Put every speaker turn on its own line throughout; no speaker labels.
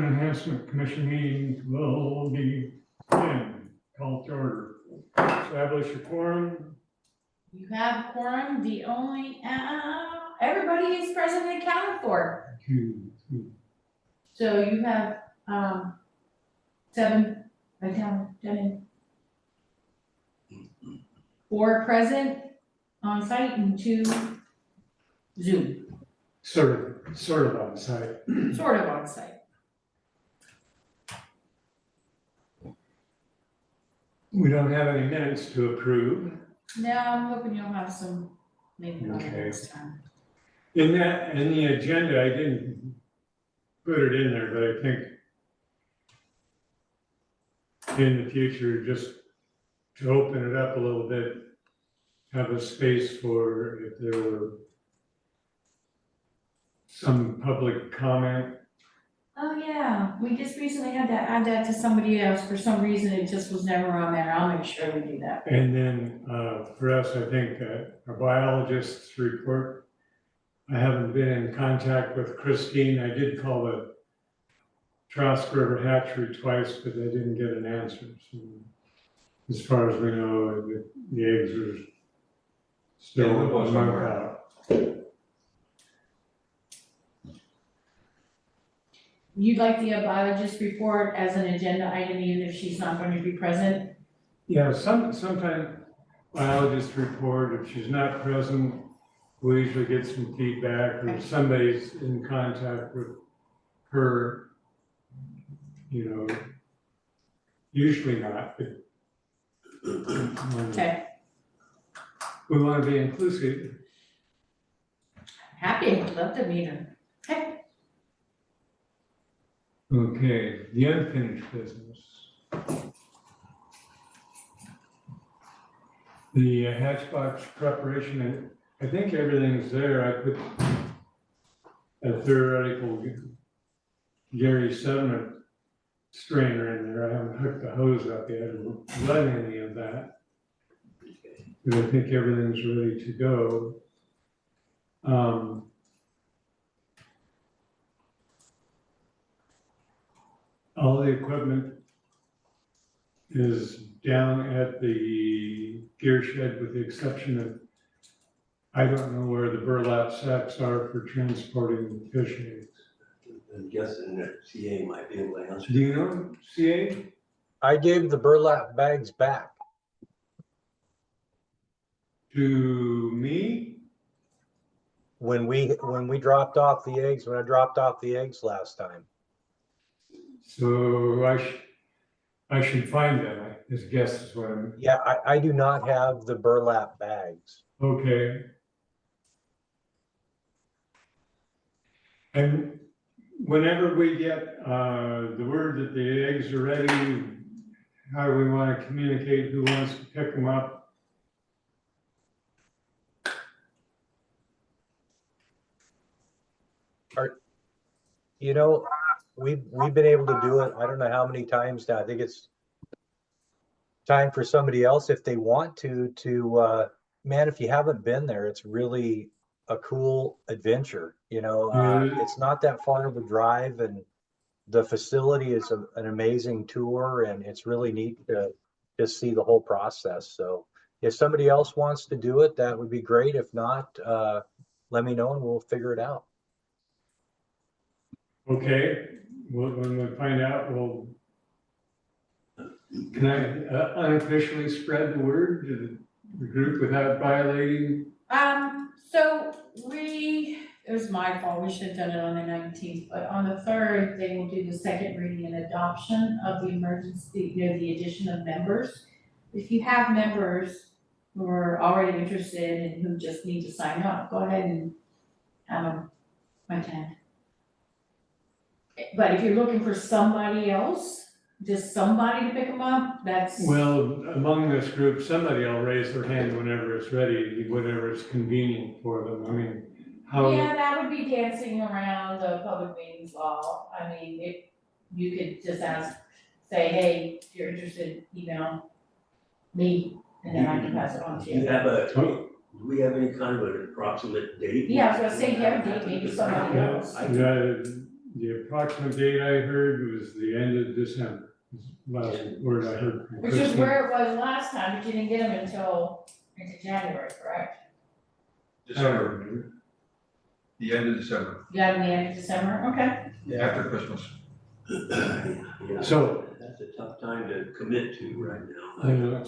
Enhancement Commission meeting will be called to order. Establish a quorum.
You have quorum, the only, everybody is present and accounted for. So you have, 7, right down, 10. 4 present on site and 2 Zoom,
Sort of on site.
sort of on site.
We don't have any minutes to approve.
No, I'm hoping you'll have some, maybe not
Okay.
next time.
In the agenda, I didn't put it in there, but I think in the future, just to open it up a little bit, have a space for if there were some public comment.
Oh, yeah, we just recently had to add that to somebody else. For some reason, it just was never on there. I'll make sure we do that.
And then for us, I think our biologist's report, I haven't been in contact with Christine. I did call the Trask River hatchery twice, but I didn't get an answer. So as far as we know, the eggs are still a month out.
You'd like the biologist report as an agenda item, even if she's not going to be present?
Yeah, sometimes biologist report, if she's not present, we usually get some feedback, or somebody's in contact with her, you know, usually not, but
Okay,
we want to be inclusive.
happy, love to meet her. Okay.
Okay, the unfinished business. The hatchbox preparation, I think everything's there. I put a theoretical Gary sediment strainer in there. I haven't hooked the hose up yet or done any of that. But I think everything's ready to go. All the equipment is down at the gear shed with the exception of, I don't know where the burlap sacks are for transporting the fish eggs.
I'm guessing that CA might be able to answer.
Do you know, CA?
I gave the burlap bags back.
To me?
When we dropped off the eggs, when I dropped off the eggs last time.
So I should find them, I guess is what I'm.
Yeah, I do not have the burlap bags.
Okay. And whenever we get the word that the eggs are ready, how do we want to communicate? Who wants to pick them up?
You know, we've been able to do it. I don't know how many times now. I think it's time for somebody else if they want to man, if you haven't been there, it's really a cool adventure. You know, it's not that far of a drive, and the facility is an amazing tour, and it's really neat to just see the whole process. So if somebody else wants to do it, that would be great. If not, let me know and we'll figure it out.
Okay, when we find out, can I unofficially spread the word to the group without violating?
So it was my fault, we should have done it on the 19th, but on the 3rd, they will do the second reading and adoption of the emergency, the addition of members. If you have members who are already interested and who just need to sign up, go ahead and have them attend. But if you're looking for somebody else, just somebody to pick them up, that's.
Well, among this group, somebody will raise their hand whenever it's ready, whatever is convenient for them. I mean, how?
Yeah, that would be dancing around the public meetings law. I mean, you could just say, hey, if you're interested, email me, and then I can pass it on to
Do you
you.
have do we have any kind of an approximate date?
Yeah, I was gonna say, do you have a date, maybe somebody else.
the approximate date I heard was the end of December. Was last word I heard from
Which is
Christine.
where it was last time, but you didn't get them until into January, correct?
December, the end of December,
You got them the end of December, okay.
after Christmas.
Yeah,
So,
that's a tough time to commit to right
I
now.
know.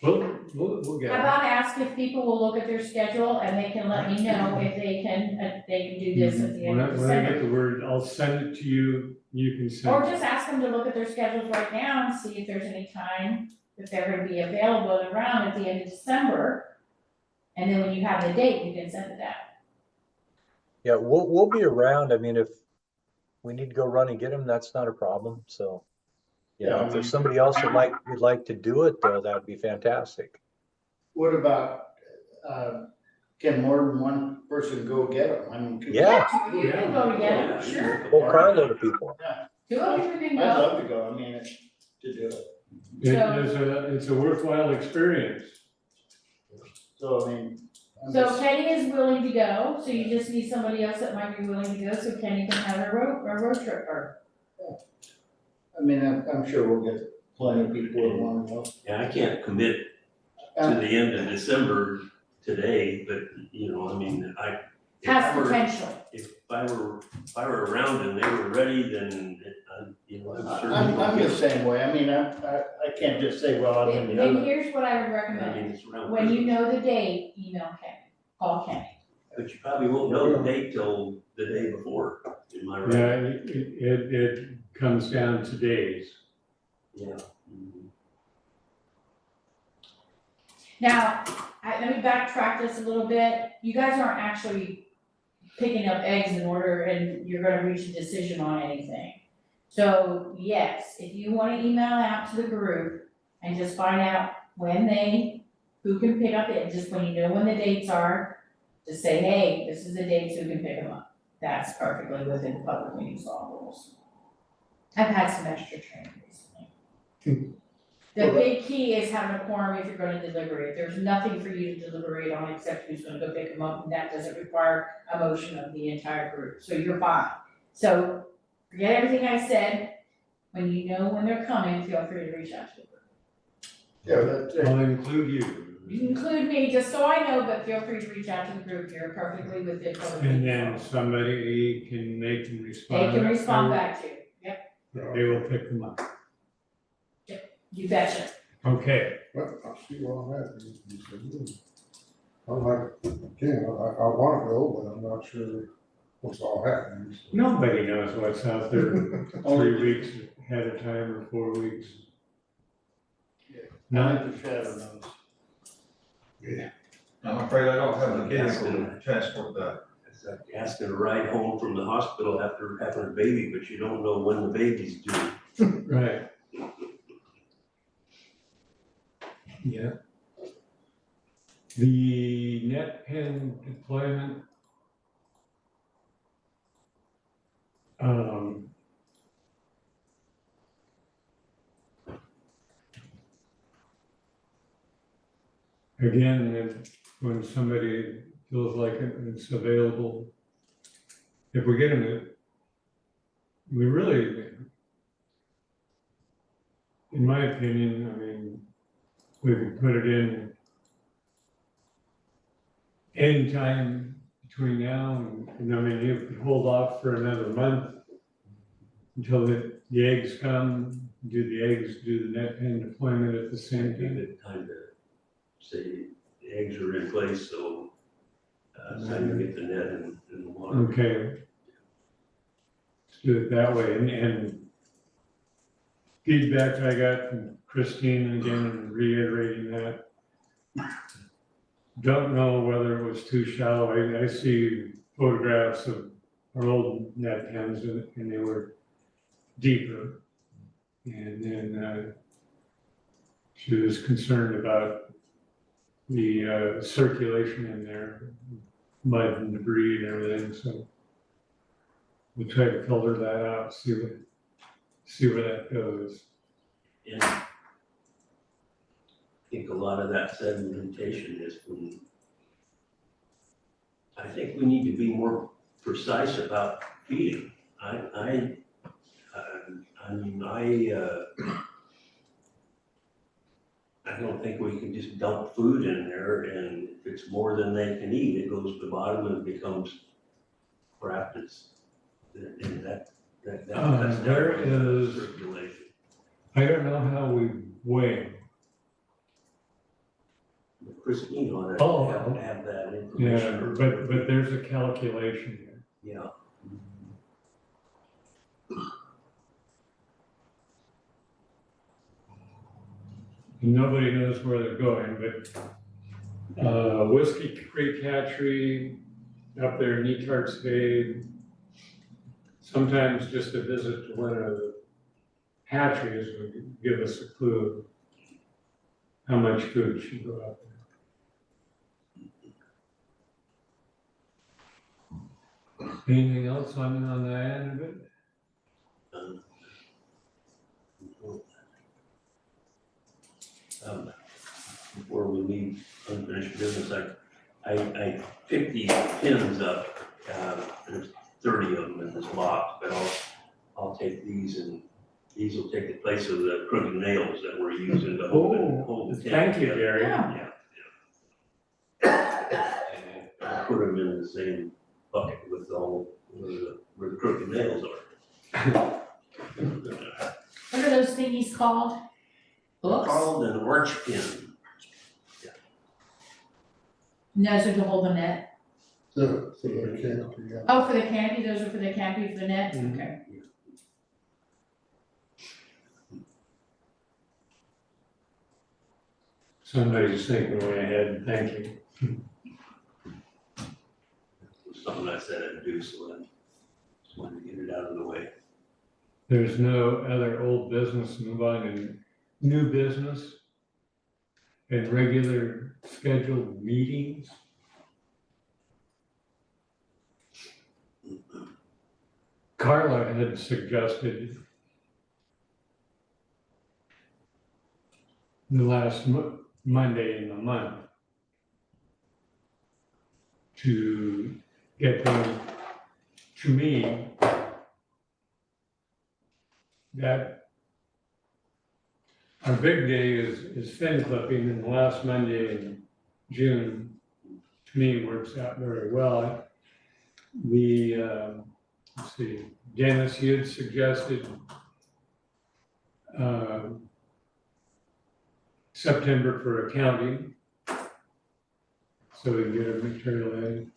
We'll get
How
it.
about ask if people will look at their schedule and they can let me know if they can do this at the end of
When I get
December.
the word, I'll send it to you, you can send
Or
it.
just ask them to look at their schedules right now and see if there's any time that they're gonna be available and around at the end of December. And then when you have the date, you can send it out.
Yeah, we'll be around. I mean, if we need to go run and get them, that's not a problem. So, yeah, if there's somebody else that would like to do it, though, that'd be fantastic.
What about, can more than one person go get them? I mean, could-
Yeah.
Two of you can go together, sure.
Whole carload of people.
Two of you can
I'd
go.
love to go, I mean, to do it.
It's a worthwhile experience.
So, I mean, I'm
So
just,
Kenny is willing to go, so you just need somebody else that might be willing to go, so Kenny can have a road trip or.
I mean, I'm sure we'll get plenty of people that want to go.
Yeah, I can't commit to the end of December today, but, you know, I mean, if I
Has
were-
potential.
If I were around and they were ready, then, you know, I'm sure.
I'm the same way, I mean, I can't just say, well, I'm in the
Then
other.
here's what I would
I
recommend.
mean, it's around
When you
Christmas.
know the date, email Kenny, call Kenny.
But you probably won't know the date till the day before, am I right?
Yeah, it comes down to days.
Yeah. Mhm.
Now, let me backtrack this a little bit. You guys aren't actually picking up eggs in order and you're gonna reach a decision on anything. So yes, if you wanna email out to the group and just find out who can pick up it, just when you know when the dates are, just say, hey, this is the dates, who can pick them up. That's perfectly within public meetings law rules. I've had some extra training recently. The big key is having a quorum if you're gonna deliberate. There's nothing for you to deliberate on except who's gonna go pick them up, and that doesn't require a motion of the entire group, so you're fine. So forget everything I said. When you know when they're coming, feel free to reach out to the group.
Yeah, that's it.
I'll include you.
You can include me, just so I know, but feel free to reach out to the group. You're perfectly within public
And
meetings
then
law.
they can respond.
They can respond back to you. Yep,
They will pick them up.
you betcha.
Okay,
Well, I'll see what happens. I'm like, again, I wanna go, but I'm not sure what's all happening. so.
nobody knows what's out there 3 weeks ahead of time or 4 weeks. Not,
Only the shadow knows.
I'm afraid I don't have the vehicle to transport that.
It's like asking a ride home from the hospital after having a baby, but you don't know when the baby's due.
right. Yeah. The net pen deployment. Again, when somebody feels like it's available, if we get them, we really, in my opinion, I mean, we could put it in anytime between now and I mean, you could hold off for another month until the eggs come, do the net pen deployment at the same
Give
time.
it time to say the eggs are in place, so, it's time to get the net in the water.
Okay. Let's do it that way, and feedback I got from Christine, again, reiterating that. Don't know whether it was too shallow, I see photographs of our old net pens and they were deeper. And then, she was concerned about the, circulation in there, mud and debris and everything, so we'll try to filter that out, see where that goes.
And I think a lot of that sedimentation is from, I think we need to be more precise about feeding. I mean, I don't think we can just dump food in there, and if it's more than they can eat, it goes to the bottom and becomes crap. And that cuts down
there
on
is-
circulation.
I don't know how we weigh.
Christine ought
Oh.
to have that
Yeah,
information.
but there's a calculation here.
Yeah.
Nobody knows where they're going, but Whiskey Creek Hatchery up there in Etarts Bay, sometimes just a visit to one of the hatcheries would give us a clue how much food should go out there. Anything else on the end of it?
Before we leave unfinished business, I picked these pins up, there's 30 of them in this box, but I'll take these, and these will take the place of the crooked nails that we're using to hold the
Thank you,
together.
Gary.
Yeah.
And I'll put them in the same bucket with where the crooked nails are.
What are those thingies called? Books?
Called an arch pin.
And those are to hold the net?
So they can't be,
Oh, for the canopy, those are for the canopy for the net?
Mhm.
Okay.
Somebody's thinking way ahead, thank you.
It was something I said I'd do, so I just wanted to get it out of the way.
There's no other old business, move on to new business and regular scheduled meetings. Carla had suggested the last Monday in the month to get them to me that our big day is fin clipping, and the last Monday in June, to me, works out very well. Let's see, Dennis, you had suggested September for accounting, so we can get our material in.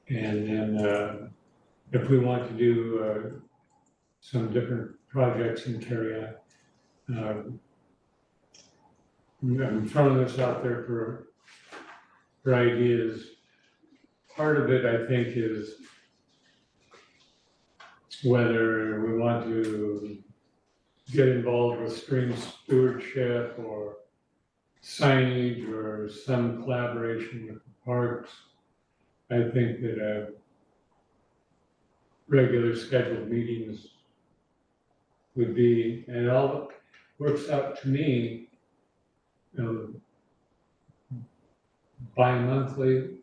And then if we want to do some different projects in carry on, I'm throwing this out there for ideas. Part of it, I think, is whether we want to get involved with stream stewardship or signage or some collaboration with the parks. I think that regular scheduled meetings would be, and it all works out to me, bi-monthly.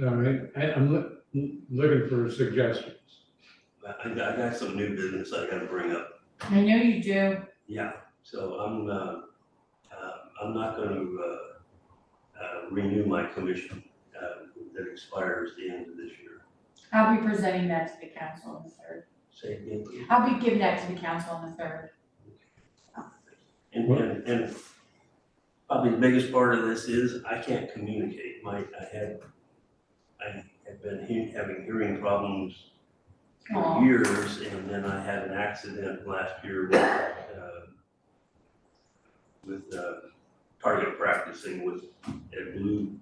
All right, I'm looking for suggestions.
I got some new business I gotta bring up.
I know you do.
Yeah, so I'm not gonna renew my commission that expires the end of this year.
I'll be presenting that to the council on the 3rd.
Say again, please.
I'll be giving that to the council on the 3rd.
And probably the biggest part of this is I can't communicate. I had been having hearing problems for
Aw.
years, and then I had an accident last year with target practicing with, it blew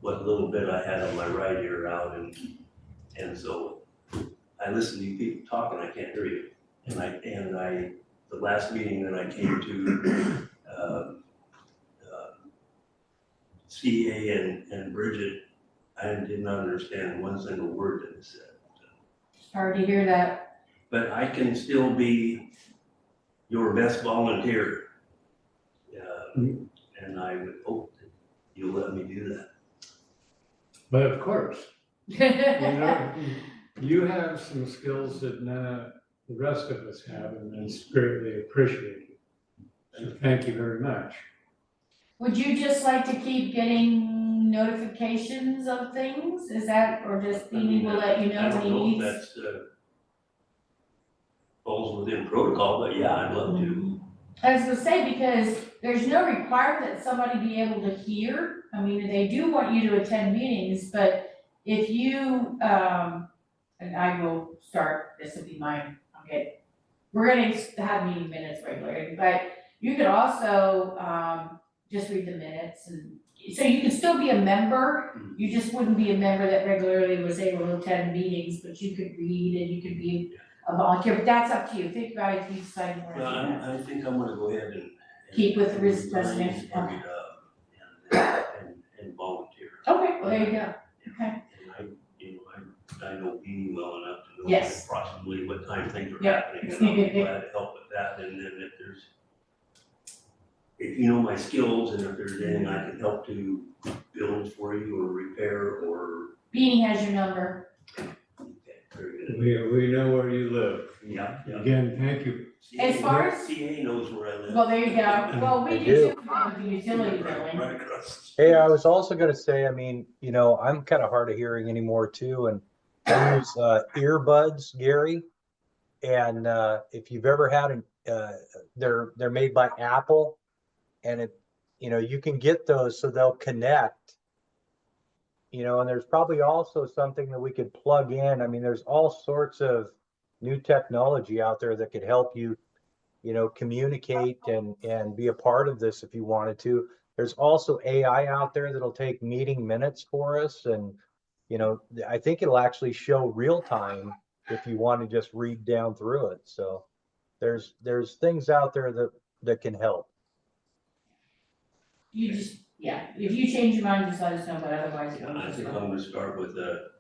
what little bit I had on my right ear out, and so I listen to you people talking, I can't hear you. And I, the last meeting that I came to, CA and Bridget, I did not understand one single word that it said.
Sorry to hear that.
But I can still be your best volunteer. and I would hope that you'll let me do that.
But of course, you know, you have some skills that none of the rest of us have, and it's greatly appreciated. So thank you very much.
Would you just like to keep getting notifications of things? Is that, or just Beanie will let you know
I
when
don't
he
know if
needs?
that's, falls within protocol, but yeah, I'd love to.
I was gonna say, because there's no requirement that somebody be able to hear. I mean, they do want you to attend meetings, but if you, and I will start, this will be mine, okay. We're gonna have meeting minutes regularly, but you could also, just read the minutes and, so you could still be a member. You just wouldn't be a member that regularly was able to attend meetings, but you could read and you could be a volunteer, but that's up to you. Think about it if you decide you wanna
Well,
do that.
I think I'm gonna go ahead and.
Keep with the
resign
resignation.
and hurry it up and volunteer.
Okay, well, there you go. Okay.
And I know Beanie well enough to know
Yes.
approximately what time things are
Yeah.
happening, and I'll be glad to help with that, and then if you know my skills, and if there's anything I can help to build for you, or repair, or,
Beanie has your number.
okay, very good.
We know where you live.
Yeah, yeah.
Again, thank you.
As far as-
CA knows where I live.
Well, there you go. Well, we
They
do
do.
too with the utility
Right
billing.
across the
Hey, I
street.
was also gonna say, I mean, you know, I'm kind of hard of hearing anymore too, and I use earbuds, Gary. And if you've ever had an, they're made by Apple, and you know, you can get those so they'll connect. You know, and there's probably also something that we could plug in. I mean, there's all sorts of new technology out there that could help you, you know, communicate and be a part of this if you wanted to. There's also AI out there that'll take meeting minutes for us, and you know, I think it'll actually show real time if you want to just read down through it. So there's things out there that can help.
You just, yeah, if you change your mind, just let us know, but otherwise.
Yeah, I think I'm gonna start with a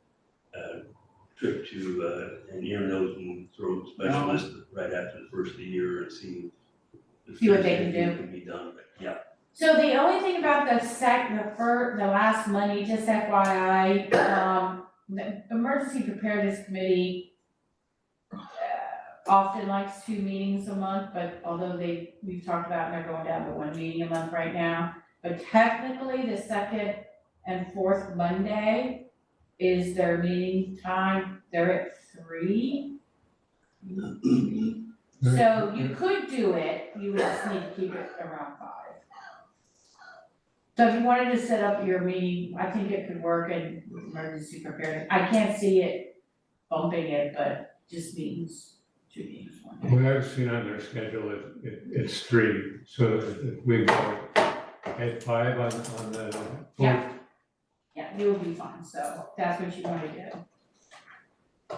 trip to an ear, nose, and throat specialist right after the first of the year and see. if
See what
there's
they can
anything
do.
Can be done, but yeah.
So the only thing about the last money, just FYI, the Emergency Preparedness Committee often likes 2 meetings a month, but although we've talked about, and they're going down to 1 meeting a month right now. But technically, the second and fourth Monday is their meeting time. They're at 3. So you could do it, you would just need to keep it around 5. So if you wanted to set up your meeting, I think it could work in emergency preparedness. I can't see it bumping it, but just meetings, 2 meetings one day.
What I've seen on their schedule, it's 3, so if we go at 5 on the 4th.
Yeah. Yeah, it will be fun, so if that's what you wanna do.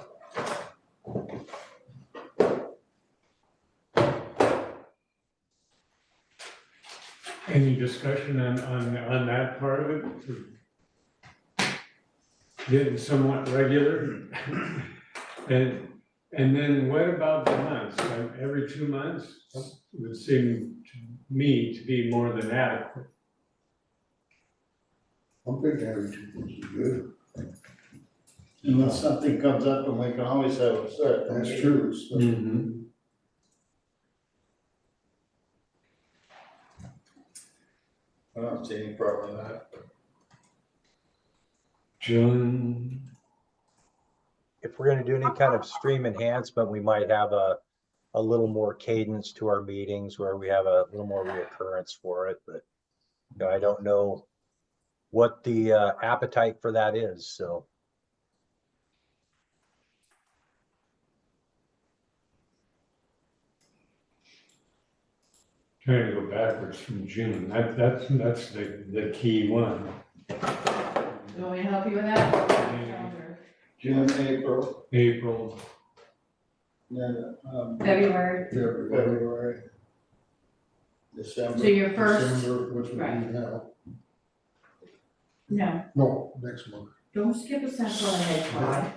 Any discussion on that part of it? Getting somewhat regular? And then what about the months? Every 2 months would seem to me to be more than adequate.
I'm thinking every 2 months is good.
Unless something comes up and we can always have a set.
That's true. Especially-
I don't see any problem with that.
June,
If we're gonna do any kind of stream enhancement, we might have a little more cadence to our meetings where we have a little more reoccurrence for it, but you know, I don't know what the appetite for that is, so.
trying to go backwards from June, that's the key one.
You want me to help you with that? Calendar.
June, April,
April,
then,
February,
February.
so
December.
your first,
December, which would be
right.
now.
no,
No, next month.
don't skip a step on ahead, Todd.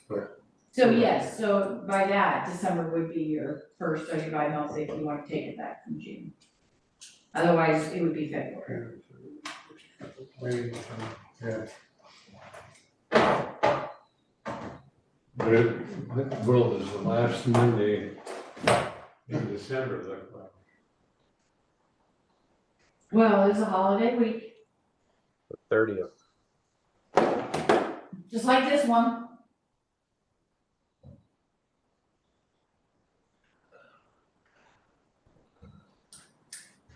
Right.
So yes, so by that, December would be your first, or your bi-monthly if you want to take it back from June. Otherwise, it would be February.
Yeah.
But what will is the last Monday in December look like?
Well, it's a holiday week,
30th.
just like this one.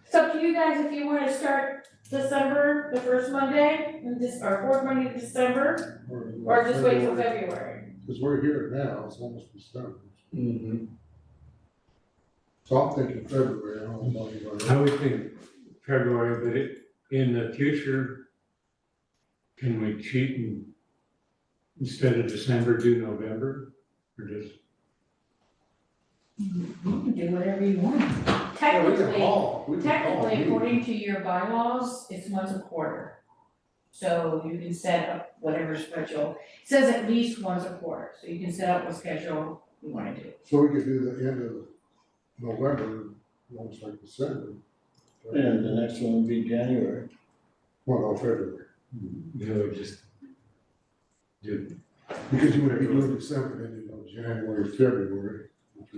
It's up to you guys if you wanna start December, the first Monday, or fourth Monday of December, or just wait till February.
Because we're here now, it's almost December.
Mm-hmm.
So I'm thinking February, I don't know anybody.
I would think February, but in the future, can we cheat and instead of December, do November? Or just,
You can do whatever you want.
Yeah, we can call, we can call
Technically,
meetings.
according to your bylaws, it's once a quarter. So you can set up whatever schedule, it says at least once a quarter, so you can set up what schedule you wanna do.
So we could do the end of November, almost like December.
And the next one would be January.
Well, no, February,
just do,
because you would be doing December, then you know, January, February.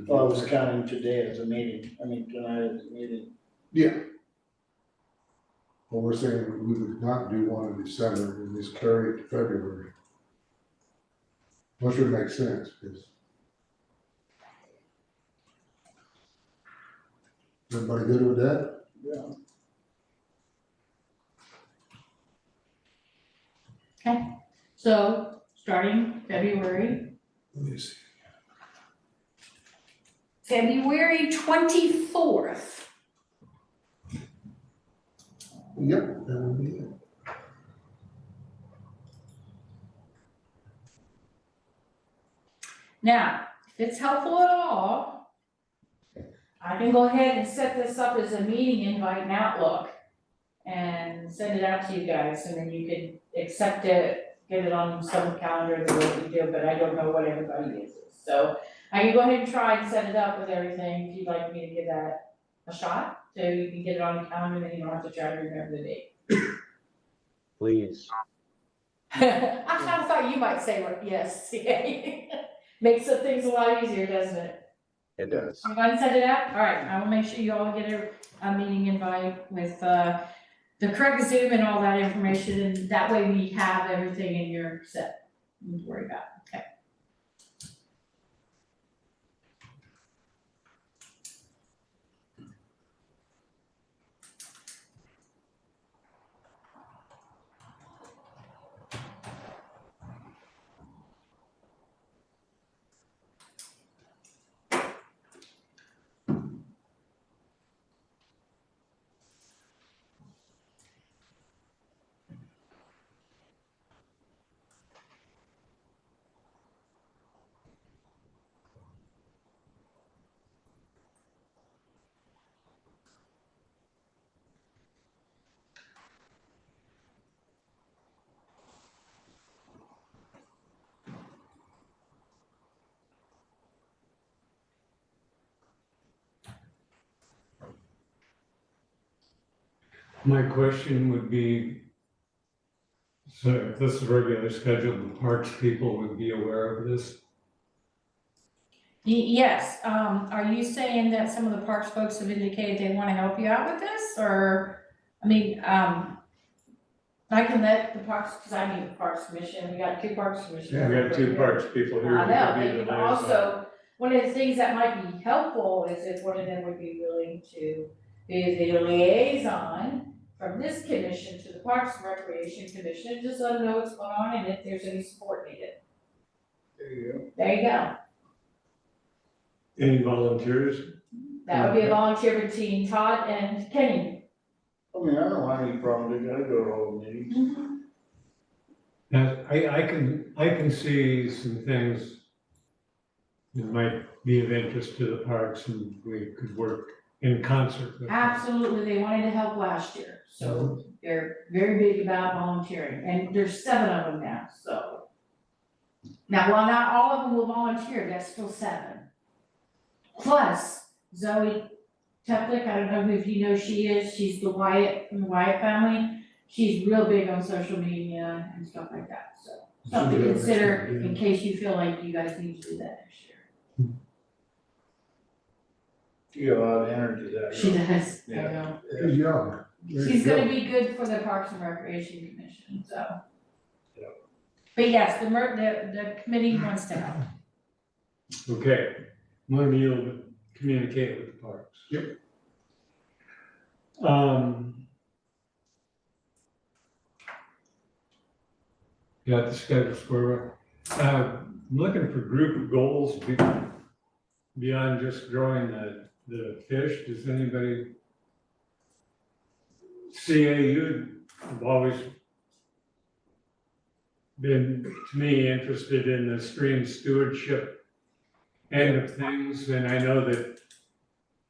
Well, I was counting today as a meeting, tonight as a meeting.
Yeah. Well, we're saying we would not do one in December and just carry it to February. Which would make sense, because. Everybody good with that?
Yeah.
So, starting February,
Let me see.
February 24th.
Yep, that would be it.
Now, if it's helpful at all, I can go ahead and set this up as a meeting invite in Outlook and send it out to you guys, and then you can accept it, get it on some calendar the way we do, but I don't know what everybody uses. So I can go ahead and try and set it up with everything, if you'd like me to give that a shot, so you can get it on the calendar, and you don't have to try to remember the date.
Please.
I kind of thought you might say yes. Makes the things a lot easier, doesn't it?
It does.
You want to set it up? All right, I will make sure you all get a meeting invite with, the correct Zoom and all that information, and that way we have everything in your set. Don't worry about it, okay?
my question would be, so if this is regular schedule, the parks people would be aware of this?
Yes, are you saying that some of the parks folks have indicated they want to help you out with this, or, I mean, I can let the parks, because I meet the Parks Commission, we got 2 Parks Commissioners.
We got 2 parks people here.
I
who
know,
could be
they
the
can
liaison.
also, one of the things that might be helpful is if one of them would be willing to be the liaison from this commission to the Parks and Recreation Commission, just let them know what's going on and if there's any support needed.
There you go.
There you go.
Any volunteers?
That would be a volunteer between Todd and Kenny.
I don't have any problem, they gotta go to all the meetings.
Now, I can see some things that might be of interest to the parks and we could work in concert with them.
Absolutely, they wanted to help last year, so they're very big about volunteering, and there's 7 of them now, so. Now, while not all of them will volunteer, that's still 7. Plus, Zoe Teplic, I don't know if you know she is, she's the Wyatt, from the Wyatt family. She's real big on social media and stuff like that, so something to consider in case you feel like you guys need to do that next year.
You got a lot of energy that.
She does, I
Yeah.
know.
She's young.
She's gonna be good for the Parks and Recreation Commission, so.
Yeah.
But yes, the committee wants to help.
Okay, one of you will communicate with the parks. Yep. Got the schedule squared away. I'm looking for group goals beyond just growing the fish. Does anybody? CAU have always been, to me, interested in the stream stewardship end of things, and I know that,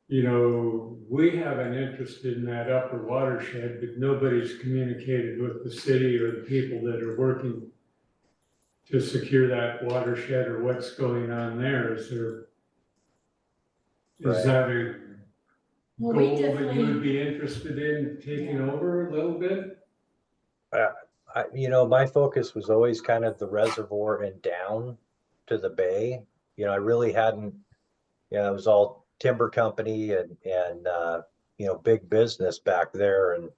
you know, we have an interest in that upper watershed, but nobody's communicated with the city or the people that are working to secure that watershed or what's going on there. Is that a
Well, we
goal that you
definitely,
would be interested in taking over a little bit?
My focus was always kind of the reservoir and down to the bay. I really hadn't, it was all timber company and big business back there. And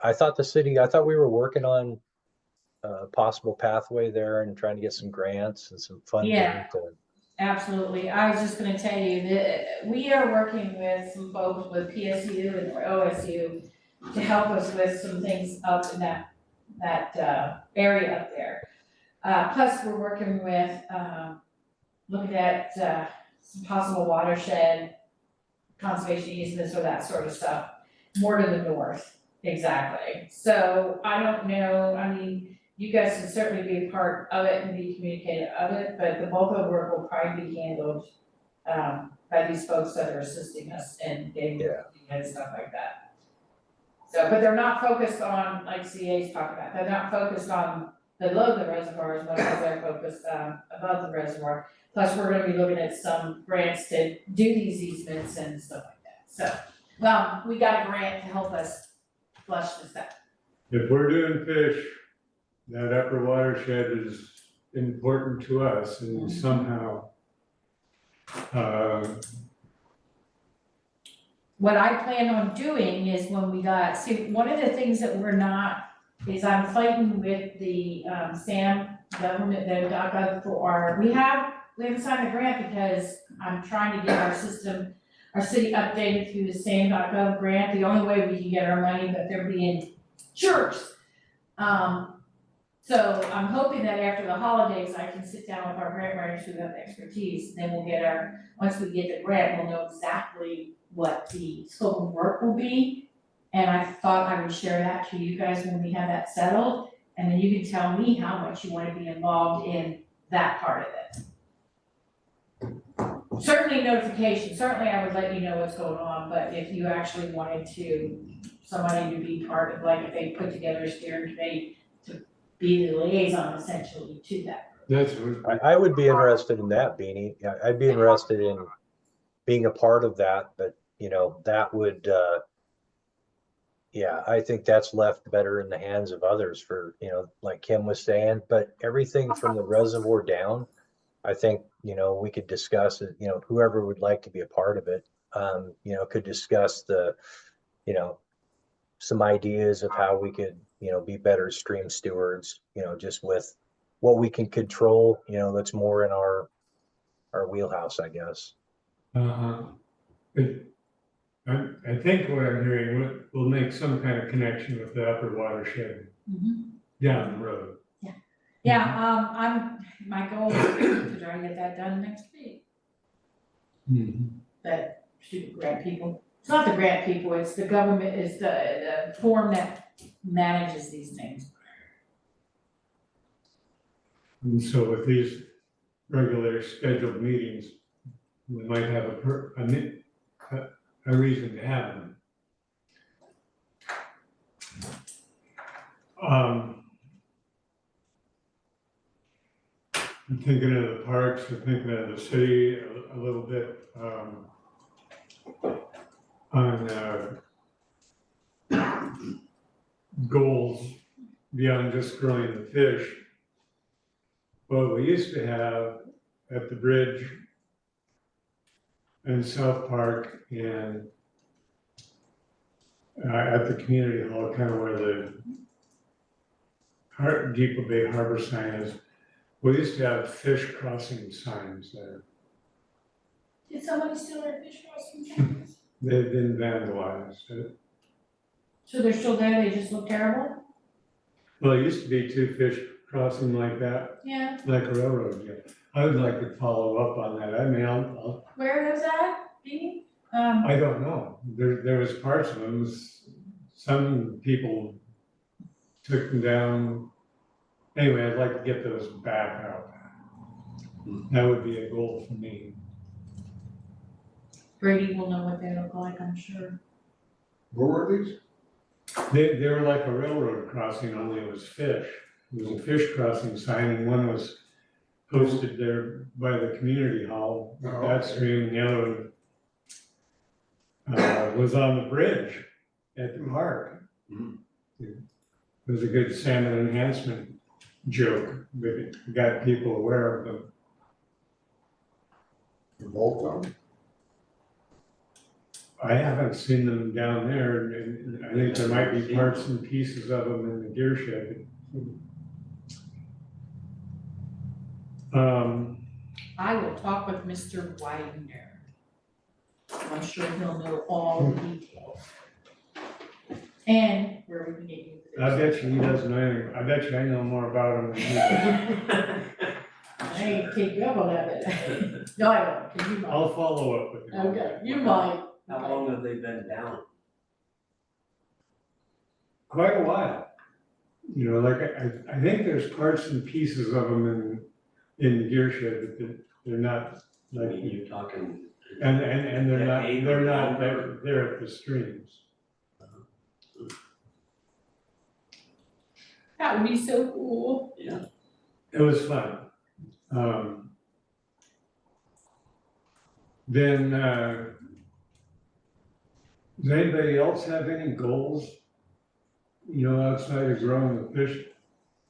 I thought we were working on a possible pathway there and trying to get some grants and some funding.
Yeah. Absolutely. I was just gonna tell you that we are working with some folks with PSU and OSU to help us with some things up in that area up there. Plus, we're working with, looking at, some possible watershed conservation easements or that sort of stuff, more to the north, exactly. So I don't know, I mean, you guys can certainly be a part of it and be communicated of it, but the bulk of the work will probably be handled by these folks that are assisting us in getting and stuff like that. So, but they're not focused on, like CA's talking about, they're not focused on below the reservoir as much as they're focused above the reservoir. Plus, we're gonna be looking at some grants to do these easements and stuff like that. So, well, we got a grant to help us flush this out.
If we're doing fish, that upper watershed is important to us and somehow,
what I plan on doing is when we one of the things that we're not, is I'm fighting with the, SAM government, we haven't signed a grant because I'm trying to get our city updated through the SAM.gov grant, the only way we can get our money, but they're being jerks. So I'm hoping that after the holidays, I can sit down with our grant writers who have expertise, then we'll once we get the grant, we'll know exactly what the scope of work will be. And I thought I would share that to you guys when we have that settled, and then you can tell me how much you wanna be involved in that part of it. Certainly notification, certainly I would let you know what's going on, but if you actually wanted somebody to be part of, like if they put together a steering committee to be the liaison essentially to that.
that's what.
I would be interested in that, Beanie. I'd be interested in being a part of that, but that would, I think that's left better in the hands of others for, like Kim was saying, but everything from the reservoir down, I think, we could discuss it, whoever would like to be a part of it, could discuss some ideas of how we could, be better stream stewards, just with what we can control, that's more in our wheelhouse, I guess.
I think what I'm hearing, we'll make some kind of connection with the upper watershed down the road.
Yeah, my goal is to try to get that done next week. That stupid grant people, it's not the grant people, it's the government, it's the form that manages these things.
And so with these regular scheduled meetings, we might have a reason to have them. I'm thinking of the parks, I'm thinking of the city a little bit. on, goals beyond just growing the fish. What we used to have at the bridge in South Park and at the community hall, kind of where the Depoe Bay Harbor sign is, we used to have fish crossing signs there.
Did somebody steal our fish crossing signs?
They've been vandalized.
So they're still there, they just look terrible?
Well, it used to be two fish crossing like that,
Yeah,
like a railroad, yeah. I would like to follow up on that. I mean,
where is that, Dee?
I don't know. There was parts of them, some people took them down. Anyway, I'd like to get those back out. That would be a goal for me.
Brady will know what they look like, I'm sure.
Where were these?
They were like a railroad crossing, only it was fish. It was a fish crossing sign, and one was posted there by the community hall,
Oh,
that
okay.
stream, and the other one was on the bridge at the park.
Mhm.
It was a good salmon enhancement joke, but it got people aware of them.
The bolt on?
I haven't seen them down there, and I think there might be parts and pieces of them in the gear shed.
I will talk with Mr. Widener. I'm sure he'll know all the details. And where we can get you.
I bet you he doesn't know anything. I bet you I know more about him than he does.
I ain't take you up on that, but, no, I won't, 'cause you might.
I'll follow up with him.
Okay, you might.
How long have they been down?
Quite a while. You know, like, I think there's parts and pieces of them in the gear shed, but they're not
I
like,
mean, you're talking.
and they're
decade
not,
or
they're, they're at the streams.
That would be so cool.
Yeah.
It was fun. Then, does anybody else have any goals? You know, outside of growing the fish?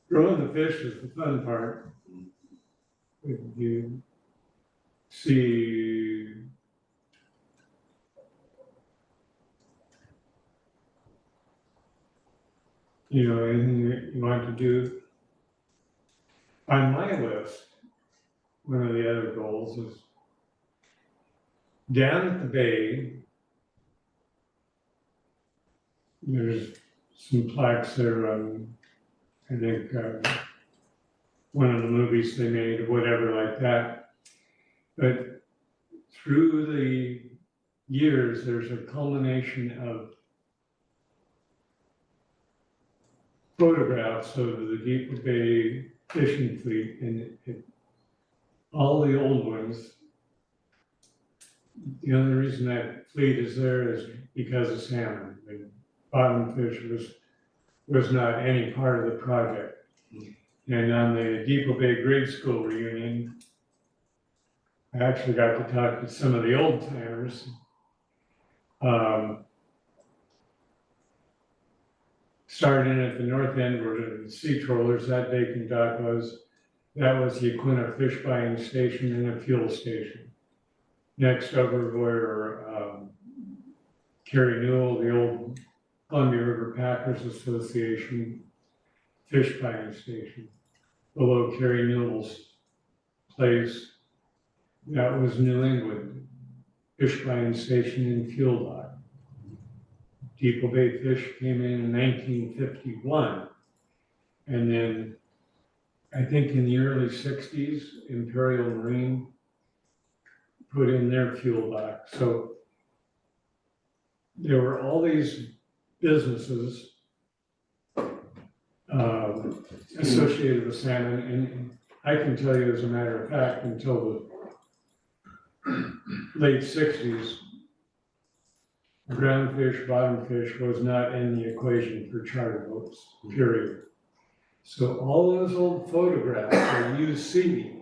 Growing the fish is the fun part. If you see anything that you want to do. On my list, one of the other goals is down at the bay, there's some plaques there, I think, one of the movies they made, or whatever like that. But through the years, there's a culmination of photographs of the Depoe Bay fishing fleet, and all the old ones. The only reason that fleet is there is because of salmon. The bottom fish was not any part of the project. And on the Depoe Bay grade school reunion, I actually got to talk to some of the old timers. Starting at the north end where the sea trollers, that bacon dock was, that was the Aquina fish buying station and a fuel station. Next over where Kerry Newell, the old Columbia River Packers Association fish buying station. Below Kerry Newell's place, that was New England fish buying station and fuel dock. Depoe Bay Fish came in 1951. And then I think in the early 60s, Imperial Marine put in their fuel dock. So there were all these businesses associated with salmon. And I can tell you as a matter of fact, until the late 60s, ground fish, bottom fish was not in the equation for charter boats, period. So all those old photographs that you see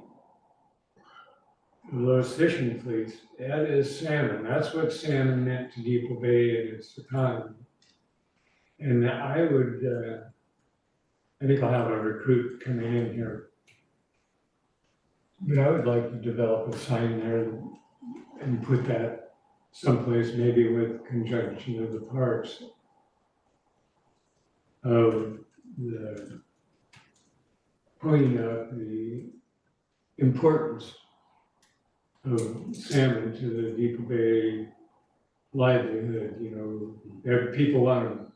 those fishing fleets, that is salmon. That's what salmon meant to Depoe Bay and its economy. And I would, I think I'll have a recruit coming in here. But I would like to develop a sign there and put that someplace, maybe with conjunction of the parks, of the pointing out the importance of salmon to the Depoe Bay livelihood, you know. If people want to,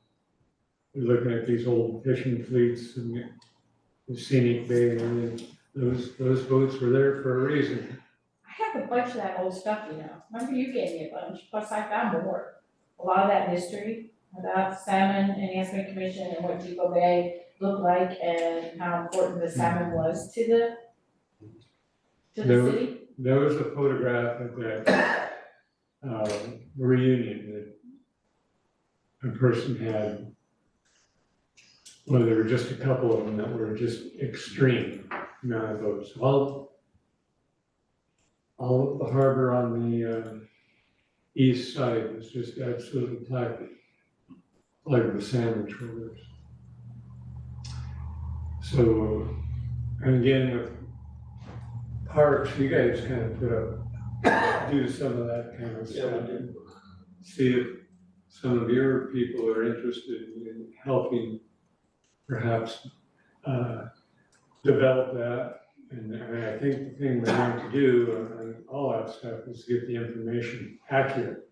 they're looking at these old fishing fleets and the scenic bay and everything. Those boats were there for a reason.
I have a bunch of that old stuff, you know, remember you gave me a bunch, plus I found more. A lot of that history about Salmon Enhancement Commission and what Depoe Bay looked like and how important the salmon was to the city.
There was a photograph of that reunion that a person had. Well, there were just a couple of them that were just extreme amount of boats. All of the harbor on the east side was just absolutely packed, like the salmon trawlers. So, and again, with parks, you guys kind of put up, do some of that kind of stuff. See if some of your people are interested in helping perhaps develop that. And I think the thing we want to do on all that stuff is get the information accurate.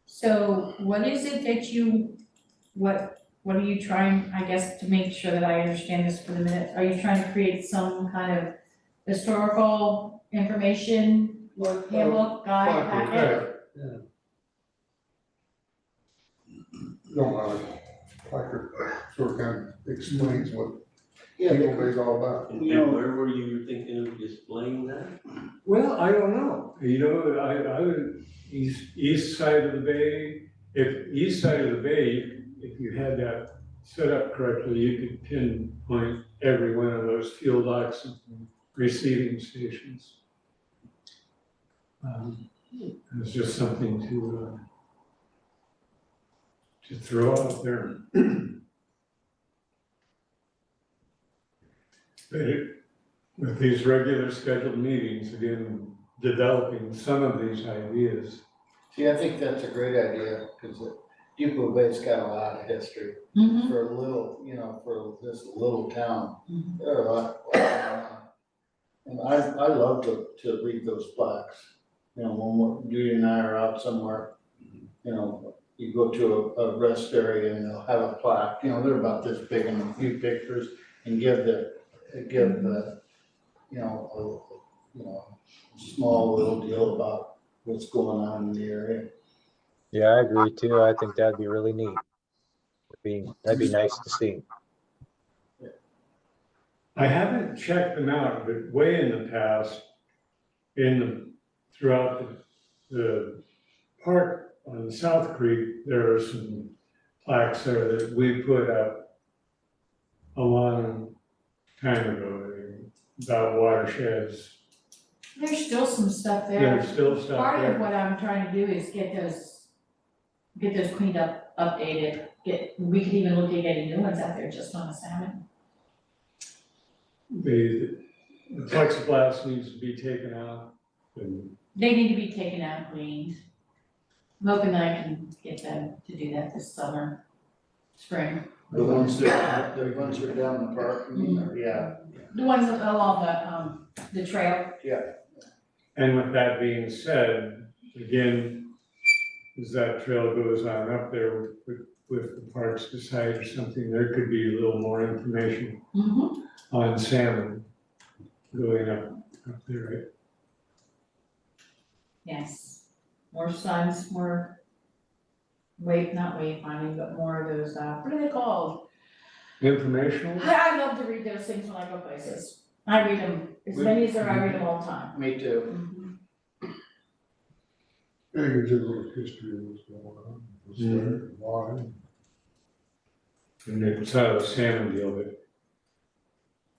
So what is it that you, what are you trying, I guess, to make sure that I understand this for the minute? Are you trying to create some kind of historical information, handbook, guide, packet?
Yeah. Don't mind, placard, sort of kind of explains what
Yeah,
Depoe Bay's all about.
And
You know-
where were you thinking of displaying that?
Well, I don't know. You know, I would, east side of the bay, if east side of the bay, if you had that set up correctly, you could pinpoint every one of those fuel docks and receiving stations. It's just something to throw out there. But with these regular scheduled meetings, again, developing some of these ideas.
See, I think that's a great idea, because Depoe Bay's got a lot of history
Mm-hmm.
for a little, you know, for this little town.
Mhm.
There are a lot going on. And I love to read those plaques, you know, when Judy and I are out somewhere, you know, you go to a rest area and they'll have a plaque, you know, they're about this big and a few pictures and give you know, small little deal about what's going on in the area.
Yeah, I agree too. I think that'd be really neat. That'd be nice to see.
I haven't checked them out, but way in the past, throughout the park on the South Creek, there are some plaques there that we put up a long time ago about watersheds.
There's still some stuff there.
There's still stuff
Part of
there.
what I'm trying to do is get those cleaned up, updated, we could even look at getting new ones out there just on the salmon.
The plexiglass needs to be taken out and
They need to be taken out, cleaned. I'm hoping that I can get them to do that this summer, spring.
The ones that are down the park, yeah.
The ones along the trail.
And with that being said, again, as that trail goes on up there with the parks beside or something, there could be a little more information
Mm-hmm.
on salmon going up there, right?
Yes, more signs, more not wayfinding, but more of those, what are they called?
Informational?
I love to read those things when I go places. I read them, as many as there, I read them all the time.
Me too.
Mhm.
Yeah, you can do a little history of what's going on, what's there, and why.
And it's a salmon deal, but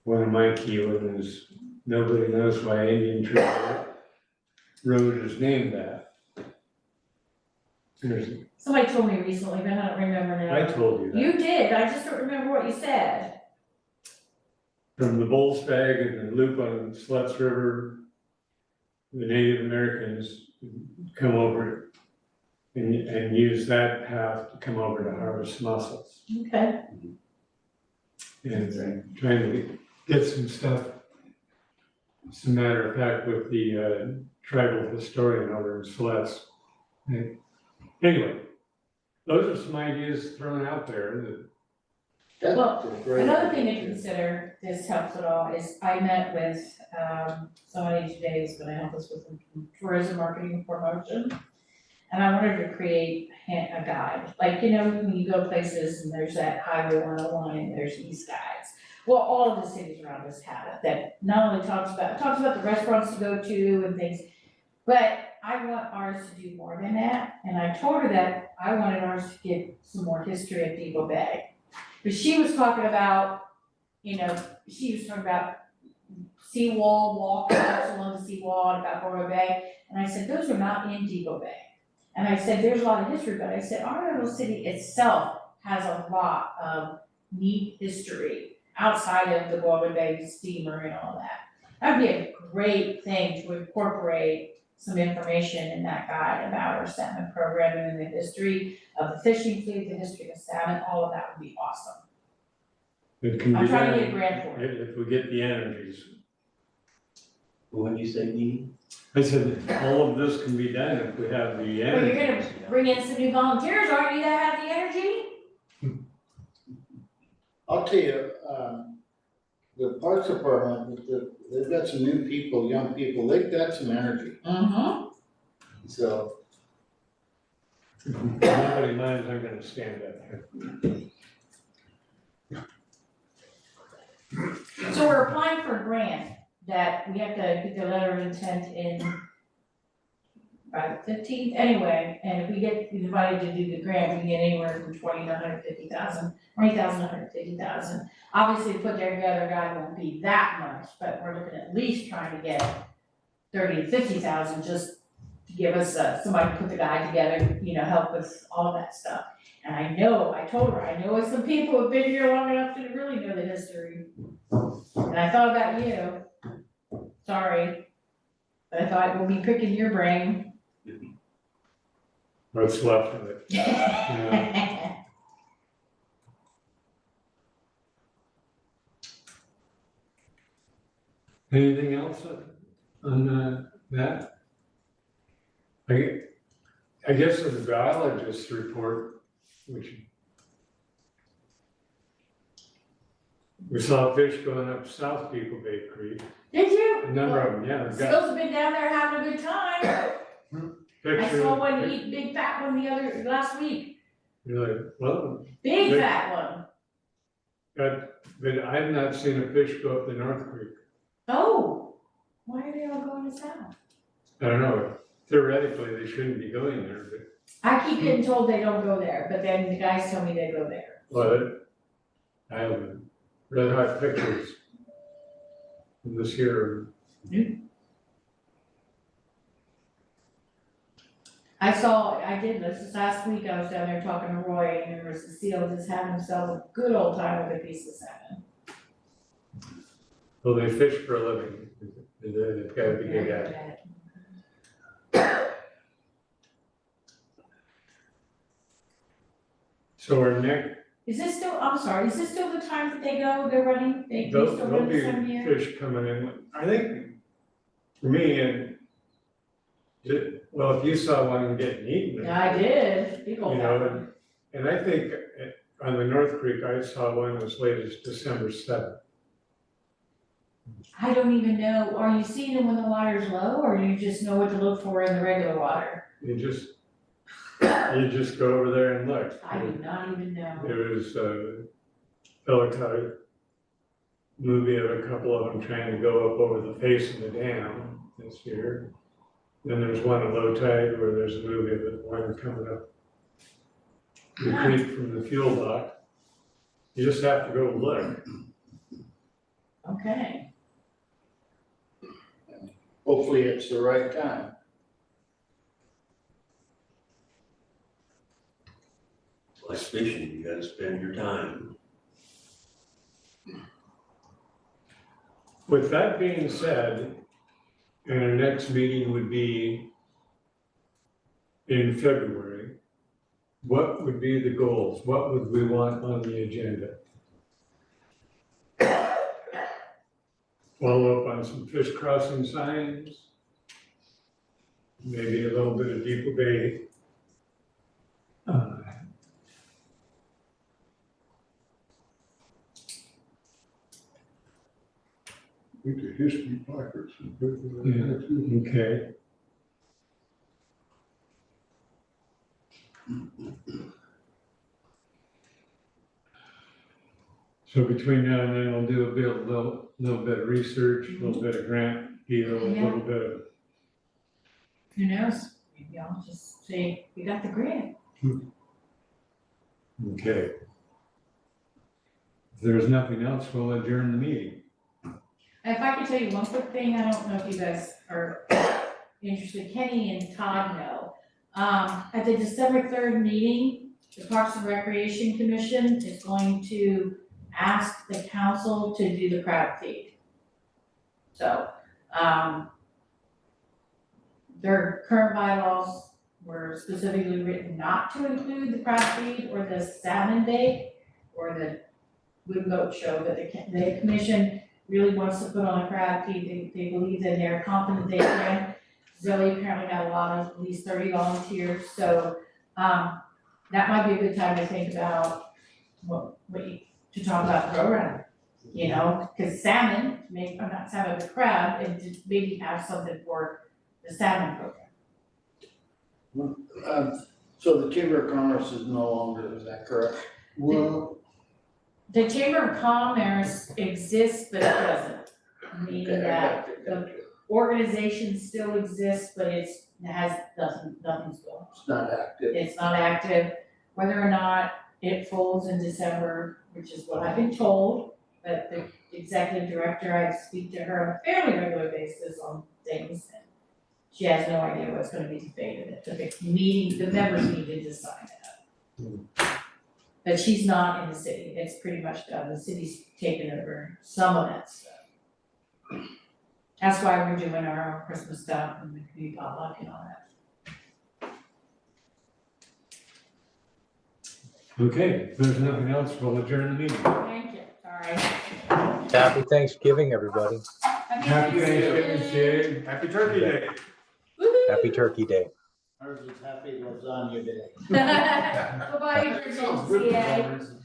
one of my key ones is, nobody knows why Indian Tree Road is named that. There's,
Somebody told me recently, but I don't remember now.
I told you that.
You did, I just don't remember what you said.
From the Bull Stag and the loop on Sluts River, the Native Americans come over and use that path to come over to harvest mussels.
Okay.
And trying to get some stuff. As a matter of fact, with the tribal historian over in Celeste. Anyway, those are some ideas thrown out there that
Well,
That's great.
another thing to consider, this helps at all, is I met with, somebody today who's gonna help us with tourism marketing and promotion. And I wanted to create a guide, like, you know, when you go places and there's that Highway 101 and there's these guides. Well, all of the cities around us have it, that not only talks about the restaurants to go to and things, but I want ours to do more than that. And I told her that I wanted ours to get some more history of Depoe Bay. But she was talking about, you know, she was talking about seawall, walkouts along the seawall, and about Depoe Bay. And I said, those are not in Depoe Bay. And I said, there's a lot of history, but I said, our little city itself has a lot of neat history outside of the Depoe Bay steamer and all that. That'd be a great thing to incorporate some information in that guide about our salmon programming and the history of the fishing fleet, the history of salmon, all of that would be awesome.
it can be
I'm trying to
done
get a grant for it.
if we get the energies.
What did you say, Dee?
I said, all of this can be done if we have the
But you're
energies.
gonna bring in some new volunteers, aren't you, that have the energy?
I'll tell you, the Parks Department, they've got some new people, young people, they've got some energy,
Mm-hmm.
so.
If nobody minds, I'm gonna stand up here.
So we're applying for a grant that we have to get the letter of intent in by the 15th anyway, and if we get invited to do the grant, we can get anywhere from 20 to 150,000, 20,000 to 150,000. Obviously, to put together a guide won't be that much, but we're looking at least trying to get 30 to 50,000 just to give us somebody to put the guide together, you know, help with all of that stuff. And I told her, I know some people who've been here long enough to really know the history. And I thought about you. Sorry. But I thought we'll be picking your brain.
What's left of it. Yeah. Anything else on that? I guess the biologist's report, which we saw fish going up South Depoe Bay Creek,
Did you?
a number of them, yeah, we've got
Skills have been down there having a good time. I
pictures.
saw one eat big fat one last week.
You're like, well,
Big
Big-
fat one.
but I've not seen a fish go up the North Creek.
Oh, why are they all going south?
I don't know, theoretically, they shouldn't be going there, but,
I keep getting told they don't go there, but then the guys tell me they go there.
I have red hot pictures from this year.
I did this last week, I was down there talking to Roy, and there was a seal just having himself a good old time with a piece of salmon.
Well, they fish for a living, they've got to be good at it. So our next,
Is this still the time that they go, they're running, they
there'll
still run
be
this time of year?
fish coming in, I think, for me, well, if you saw one getting eaten.
I did, big old
You
fat
know,
one.
and I think on the North Creek, I saw one as late as December 7th.
I don't even know, are you seeing them when the water's low, or you just know what to look for in the regular water?
You just go over there and look.
I do not even know.
There was a fellow caught a movie of a couple of them trying to go up over the face of the dam this year. Then there's one at low tide where there's a movie of one coming up the creek from the fuel dock. You just have to go look.
Okay,
Hopefully it's the right time.
Like fishing, you gotta spend your time.
With that being said, and our next meeting would be in February, what would be the goals? What would we want on the agenda? Follow up on some fish crossing signs. Maybe a little bit of Depoe Bay.
I think the history placards. and put it in there too.
Okay. So between now and then, I'll do a little bit of research, a little bit of grant deal, a little bit of,
who knows? Maybe I'll just say, we got the grant.
okay. If there's nothing else, we'll adjourn the meeting.
If I could tell you one quick thing, I don't know if you guys are interested, Kenny and Todd know. At the December 3rd meeting, the Parks and Recreation Commission is going to ask the council to do the crab feed. So, their current bylaws were specifically written not to include the crab feed or the salmon bake or the wood boat show, but the commission really wants to put on a crab feed. They believe that they're confident they can. Zoe apparently got a lot of, at least 30 volunteers, so, that might be a good time to think about to talk about the program. You know, cause salmon, not salmon, but crab, and to maybe have something for the salmon program.
So the Chamber of Commerce is no longer, is that correct?
Well,
The Chamber of Commerce exists, but it doesn't, meaning
Okay, I
that
got you,
the
got you.
organization still exists, but nothing's going.
It's not active.
It's not active, whether or not it folds in December, which is what I've been told, but the executive director, I speak to her on a fairly regular basis on things, and she has no idea what's gonna be debated at the meeting, the members need to decide that. But she's not in the city, it's pretty much done, the city's taken over some of that stuff. That's why we're doing our own Christmas stuff and the community potluck and all that.
Okay, if there's nothing else, we'll adjourn the meeting.
Thank you, sorry.
Happy Thanksgiving, everybody.
Happy Thanksgiving, Steve.
Happy Turkey Day.
Woo-hoo.
Happy Turkey Day.
Ours is happy lasagna day.
Bye-bye,
sounds good for
Virginia.
some reason.